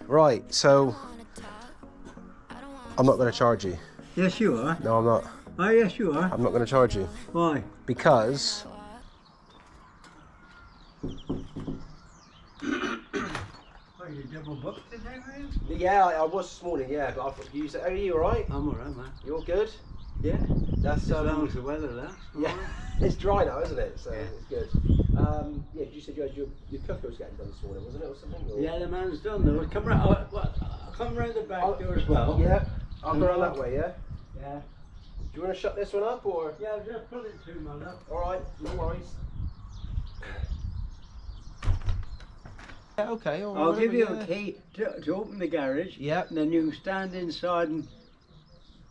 Right, so I'm not going to charge you. Yes, you are. No, I'm not. Oh, yes, you are. I'm not going to charge you. Why? Because... Oh, you double booked today, man? Yeah, I was this morning, yeah, but I thought you said, are you alright? I'm alright, man. You're good? Yeah. That's As long as the weather lasts. yeah, Alright. it's dry now, isn't it? So Yeah. it's good. Yeah, you said you had your cooker was getting done this morning, wasn't it, or something? Or? Yeah, the man's done though. Come round. I'll come round the back door as well. Yeah, I'll go around that way. Yeah. Yeah. Do you want to shut this one up or? Yeah, just put it to my love. All right, no worries. Yeah, okay. All I'll right, give you yeah. a key to open the garage. Yep. And then you can stand inside and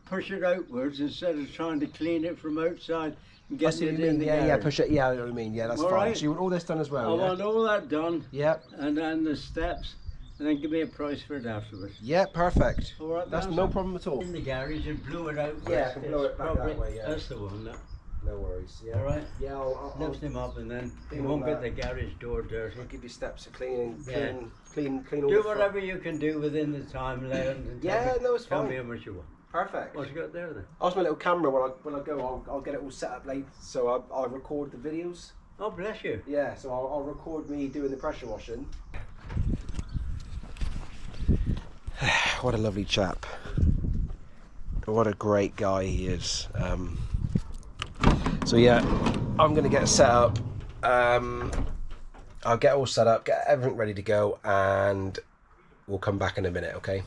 push it outwards instead of trying to clean it from outside and I see getting what it you in mean. the Yeah, garage. yeah, push it. Yeah, I know what you mean. Yeah, that's All fine. right. So you want all this done as well? I yeah? want all that done. Yep. And then the steps, and then give me a price for it afterwards. Yeah, perfect. All right, That's no problem at all. In the garage and blew it out. Yeah, I can blow it back that way, yeah. That's the one. That. No worries. Yeah. All right. Yeah, I'll Lift him up and then clean you won't all get that. the garage door dirty. I'll give you steps of cleaning, Yeah. clean all Do the front. whatever you can do within the time allowed. And Yeah, no, it's tell fine. me how much you want. Perfect. What's you got there then? Ask my little camera when I go. I'll get it all set up late, so I'll record the videos. Oh, bless you. Yeah, so I'll record me doing the pressure washing. What a lovely chap. What a great guy he is. So yeah, I'm gonna get set up. I'll get all set up, get everything ready to go, and we'll come back in a minute, okay?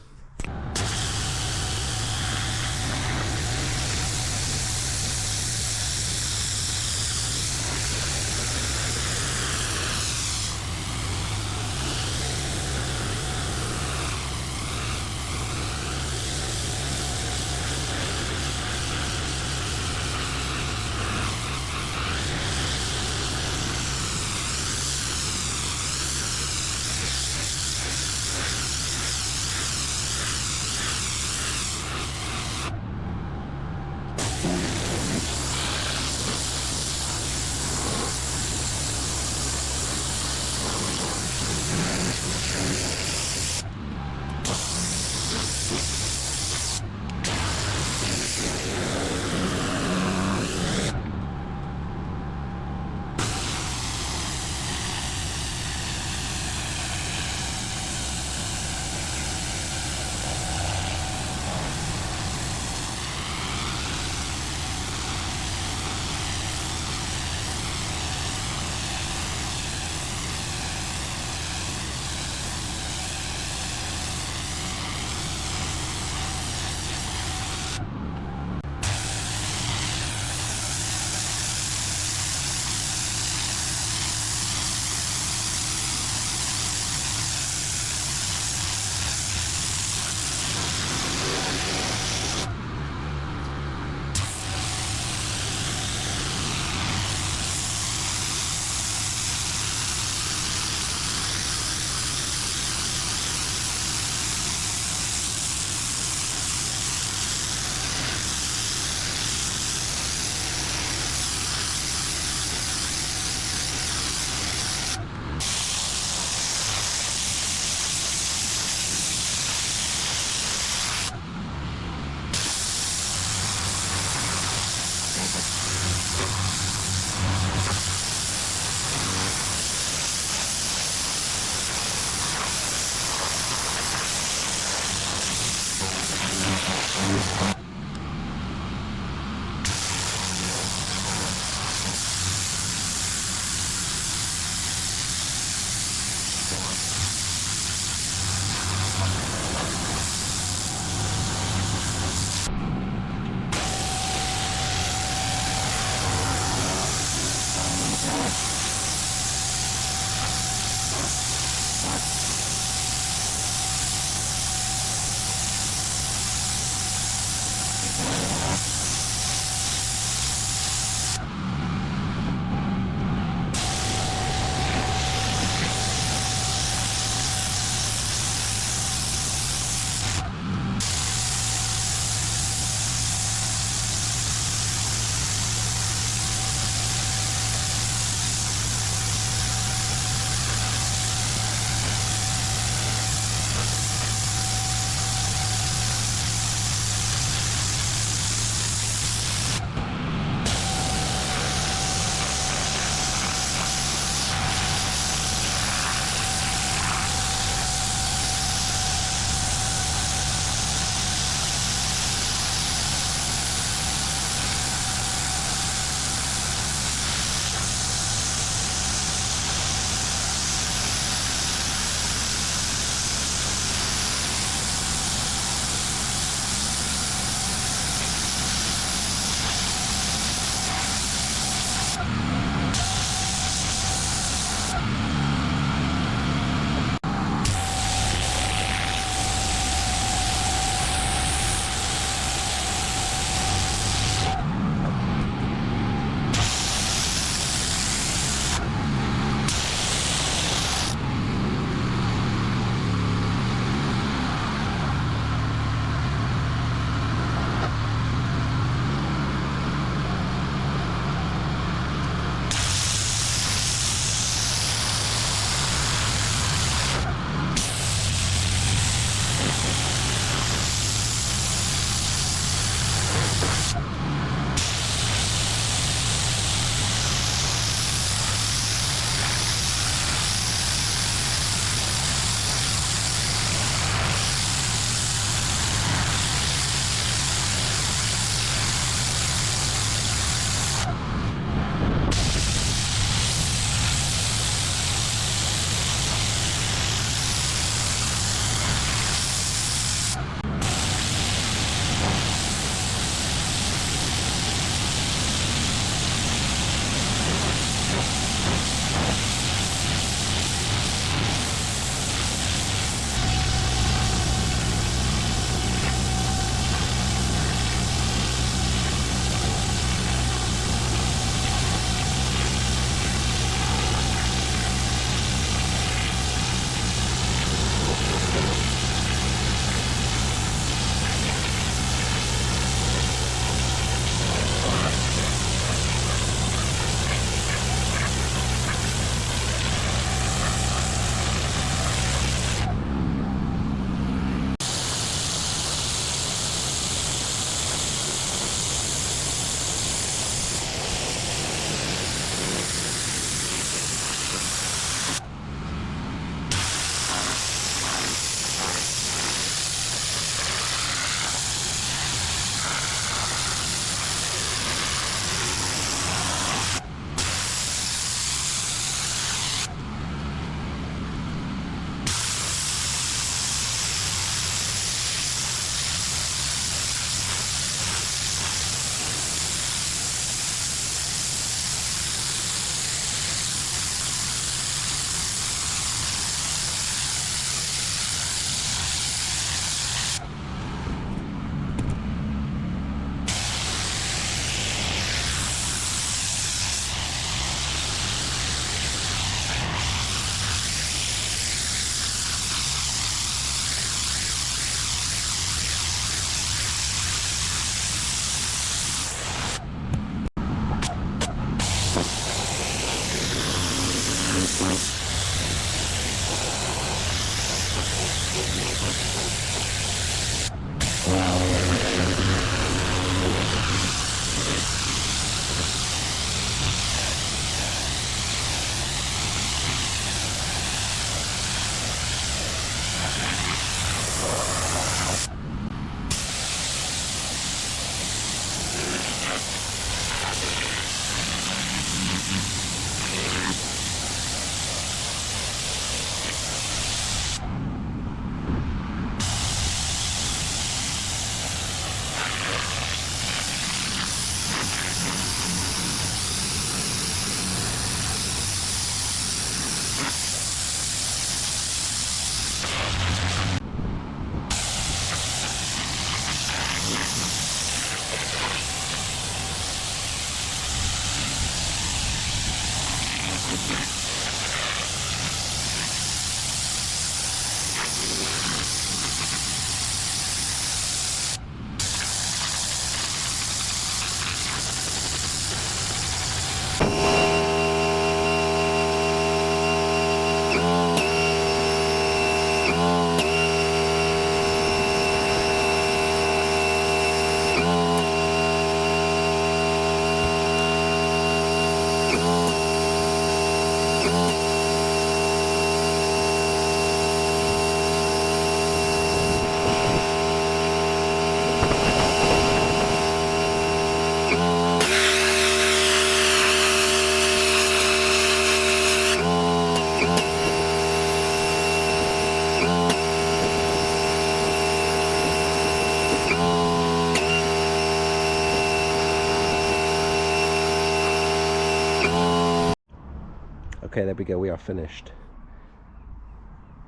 Okay, there we go, we are finished.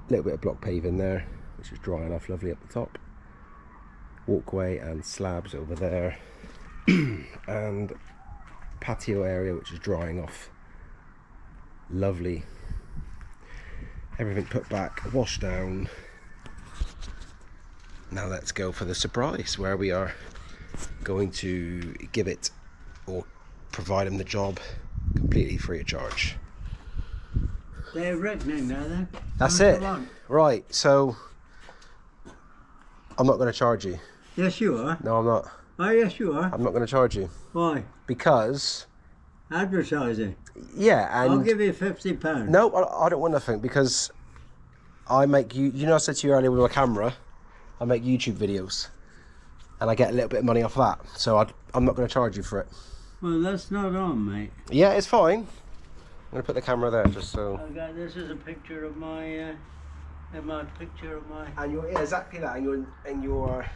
A little bit of block paving there, which is drying off lovely up the top. Walkway and slabs over there. And patio area, which is drying off. Lovely. Everything put back, washed down. Now let's go for the surprise, where we are going to give it, or provide him the job, completely free of charge. They're reckoning now then. That's it. Right, so I'm not going to charge you. Yes, you are. No, I'm not. Oh, yes, you are. I'm not going to charge you. Why? Because... Advertising. Yeah, and... I'll give you £50. No, I don't want nothing, because I make you... You know, I said to you earlier with my camera, I make YouTube videos, and I get a little bit of money off that, so I'm not going to charge you for it. Well, that's not on, mate. Yeah, it's fine. I'm going to put the camera there, just so... Okay, this is a picture of my... And you're, yeah, exactly that, and you're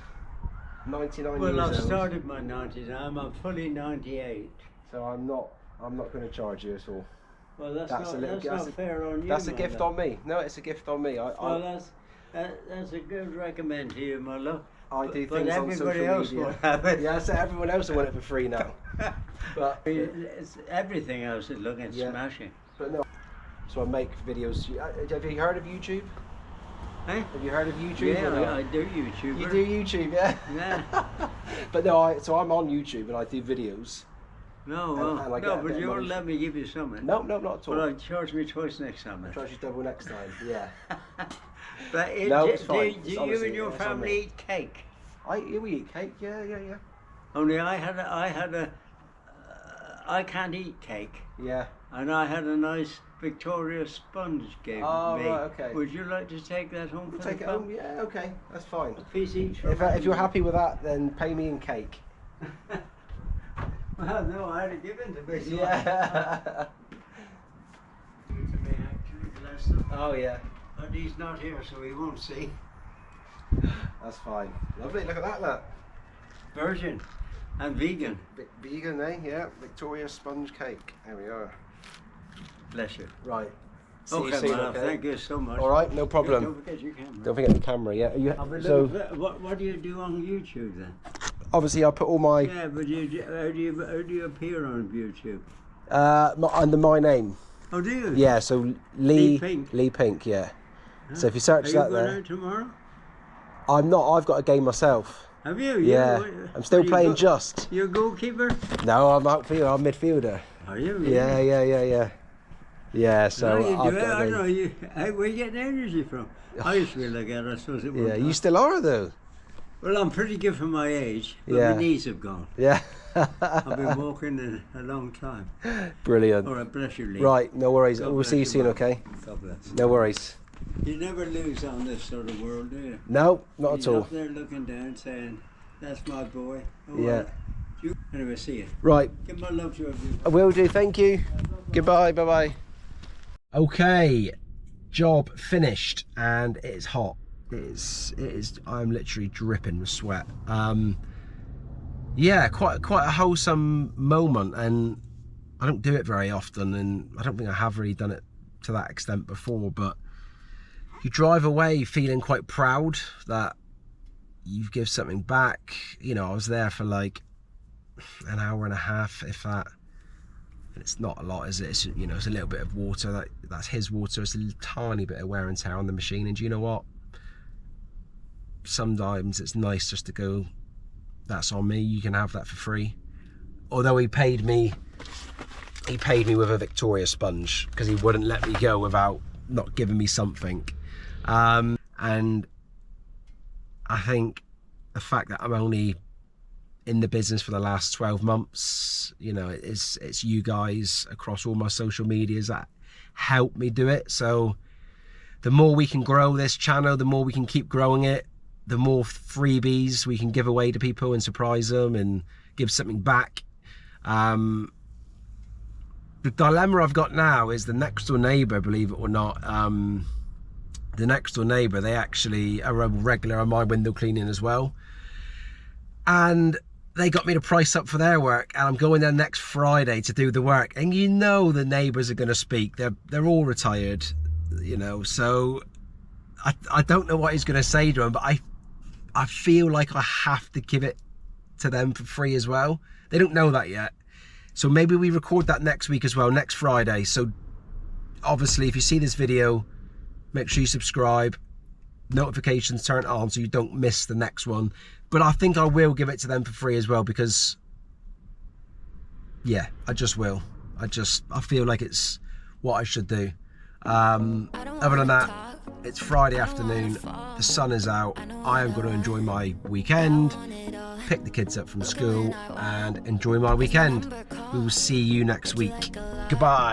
99 Well, years I've old. started my 99. I'm fully 98. So I'm not going to charge you at all. Well, that's That's not fair on you. That's a my gift love. on me. No, it's a gift on me. Well, that's a good recommend to you, my love. I do But things on everybody social else media. will have it. Yeah, so everyone else will want it for free now. But Everything else is looking smashing. But no. So I make videos. Have you heard of YouTube? Hey? Have you heard of YouTube? Yeah, or not? I do YouTube. You do YouTube, yeah. Yeah. But no, so I'm on YouTube and I do videos. No, And I get a bit but of you won't money. let me give you something. No, not at all. Well, charge me twice next time. I'll charge you double next time. Yeah. But No, it's fine. do It's you honestly, and your it's on family me. eat cake? We eat cake. Yeah. Only I can't eat cake, Yeah. and I had a nice Victoria sponge gave Oh, me. right, okay. Would you like to take that home for Take the it home. Yeah. Okay. That's fine. A piece each. for If you're me. happy with that, then pay me in cake. Well, no, I had to give in to me. So Yeah. To me, actually, bless him. Oh yeah. But he's not here, so he won't see. That's fine. Lovely. Look at that. Look. Virgin and vegan. Vegan, eh? Yeah. Victoria sponge cake. There we are. Bless you. Right. See Okay, you soon, my love, okay? thank you so much. All right. No problem. Don't forget your camera. Don't forget the camera. Yeah. What do you do on YouTube then? Obviously I put all my Yeah, but how do you appear on YouTube? under my name. Oh, do you? Yeah. So Lee Pink. Lee Pink. Yeah. So if you search Are that you going there, out tomorrow? I'm not. I've got a game myself. Have you? Yeah. I'm still Are you playing Just. You're a goalkeeper? No, I'm outfielder. I'm midfielder. Are you? Yeah. Yeah. So No, you I've do it. got a I game. know you. Where are you getting energy from? I used to be like that. I suppose it was. Yeah. You still are though. Well, I'm pretty good for my age, but Yeah. my knees have gone. Yeah. I've been walking a long time. Brilliant. All right, bless you, Lee. Right. No worries. God We'll bless see you you, soon. man. Okay. God bless. No worries. You never lose on this sort of world, do you? No, not at You're all. up there looking down saying, that's my boy. Oh, Yeah. well. Anyway, see you. Right. Give my love to everyone. I will do. Thank you. Goodbye. Bye bye. Okay. Job finished, and it is hot. It is. I'm literally dripping with sweat. Yeah, quite a wholesome moment, and I don't do it very often, and I don't think I have really done it to that extent before. But you drive away feeling quite proud that you give something back. You know, I was there for like an hour and a half, if that. And it's not a lot, is it? It's, you know, it's a little bit of water. That's his water. It's a tiny bit of wear and tear on the machine. And do you know what? Sometimes it's nice just to go, that's on me. You can have that for free. Although he paid me with a Victoria sponge because he wouldn't let me go without not giving me something. And I think the fact that I'm only in the business for the last 12 months, you know, it's you guys across all my social medias that help me do it. So the more we can grow this channel, the more we can keep growing it, the more freebies we can give away to people and surprise them and give something back. The dilemma I've got now is the next door neighbour, believe it or not, the next door neighbour, they actually are a regular on my window cleaning as well. And they got me to price up for their work, and I'm going there next Friday to do the work. And you know the neighbours are going to speak. They're all retired, you know. So I don't know what he's going to say to them, but I feel like I have to give it to them for free as well. They don't know that yet. So maybe we record that next week as well, next Friday. So obviously, if you see this video, make sure you subscribe, notifications turn on so you don't miss the next one. But I think I will give it to them for free as well, because yeah, I just will. I feel like it's what I should do. Other than that, it's Friday afternoon, the sun is out, I am going to enjoy my weekend, pick the kids up from school and enjoy my weekend. We will see you next week. Goodbye.